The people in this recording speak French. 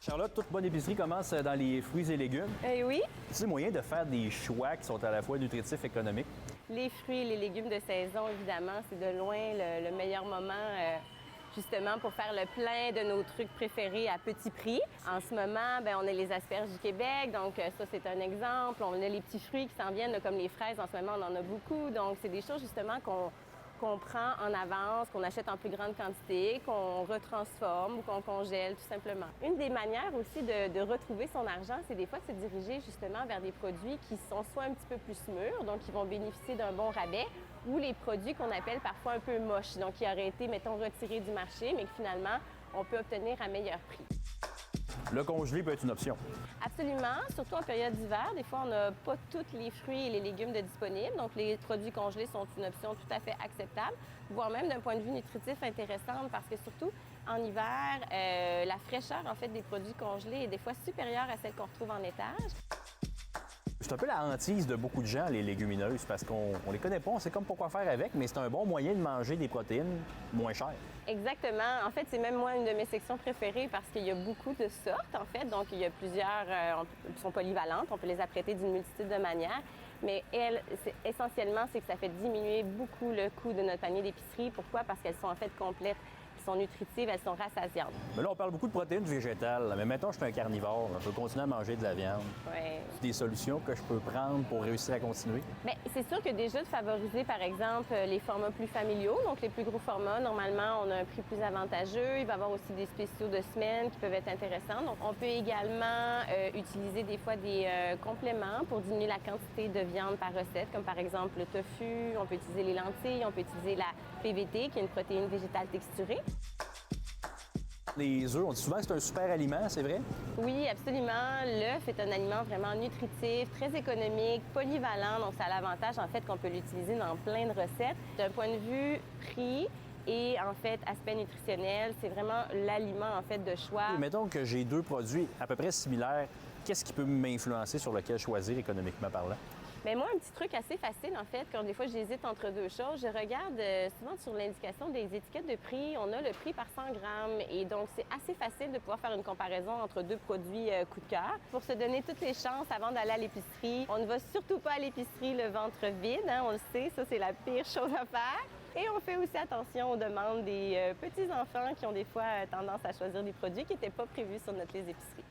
Charlotte, toute bonne épicerie commence dans les fruits et légumes. Oui, C'est moyen de faire des choix qui sont à la fois nutritifs et économiques. les fruits et les légumes de saison, évidemment, c'est de loin le meilleur moment justement pour faire le plein de nos trucs préférés à petit prix. En ce moment, on a les asperges du Québec, donc ça, c'est un exemple. On a les petits fruits qui s'en viennent, là, comme les fraises, en ce moment, on en a beaucoup. Donc, c'est des choses, justement, qu'on prend en avance, qu'on achète en plus grande quantité, qu'on retransforme ou qu'on congèle, tout simplement. Une des manières aussi de retrouver son argent, c'est des fois de se diriger justement vers des produits qui sont soit un petit peu plus mûrs, donc qui vont bénéficier d'un bon rabais, ou les produits qu'on appelle parfois un peu moches, donc qui auraient été, mettons, retirés du marché, mais que finalement, on peut obtenir à meilleur prix. Le congelé peut être une option. Absolument, surtout en période d'hiver. Des fois, on n'a pas tous les fruits et les légumes de disponibles. Donc, les produits congelés sont une option tout à fait acceptable, voire même d'un point de vue nutritif intéressante parce que surtout en hiver, la fraîcheur en fait des produits congelés est des fois supérieure à celle qu'on retrouve en étage. C'est un peu la hantise de beaucoup de gens, les légumineuses, parce qu'on les connaît pas, on sait comme pas quoi faire avec, mais c'est un bon moyen de manger des protéines moins chères. Exactement. En fait, c'est même moi une de mes sections préférées parce qu'il y a beaucoup de sortes, en fait. Donc, il y a plusieurs, sont polyvalentes, on peut les apprêter d'une multitude de manières. Mais essentiellement, c'est que ça fait diminuer beaucoup le coût de notre panier d'épicerie. Pourquoi? Parce qu'elles sont en fait complètes. Elles sont nutritives, elles sont rassasiantes. Mais là, on parle beaucoup de protéines végétales, mais mettons, je suis un carnivore, je peux continuer à manger de la viande. Ouais. C'est des solutions que je peux prendre pour réussir à continuer? Bien, c'est sûr que déjà de favoriser, par exemple, les formats plus familiaux, donc les plus gros formats, normalement, on a un prix plus avantageux. Il va y avoir aussi des spéciaux de semaine qui peuvent être intéressants. Donc, on peut également utiliser des fois des compléments pour diminuer la quantité de viande par recette, comme par exemple le tofu, on peut utiliser les lentilles, on peut utiliser la PVT, qui est une protéine végétale texturée. Les œufs, on dit souvent que c'est un super aliment, c'est vrai? Oui, absolument. L'œuf est un aliment vraiment nutritif, très économique, polyvalent. Donc, ça a l'avantage, en fait, qu'on peut l'utiliser dans plein de recettes. D'un point de vue prix et, en fait, aspect nutritionnel, c'est vraiment l'aliment, en fait, de choix. Et mettons que j'ai deux produits à peu près similaires, qu'est-ce qui peut m'influencer sur lequel choisir économiquement parlant? Bien, moi, un petit truc assez facile, en fait, quand des fois j'hésite entre deux choses, je regarde souvent sur l'indication des étiquettes de prix, on a le prix par 100 grammes et donc c'est assez facile de pouvoir faire une comparaison entre deux produits coup de cœur. Pour se donner toutes les chances avant d'aller à l'épicerie, on ne va surtout pas à l'épicerie le ventre vide, hein, on le sait, ça c'est la pire chose à faire. Et on fait aussi attention aux demandes des petits-enfants qui ont des fois tendance à choisir des produits qui n'étaient pas prévus sur notre liste d'épicerie.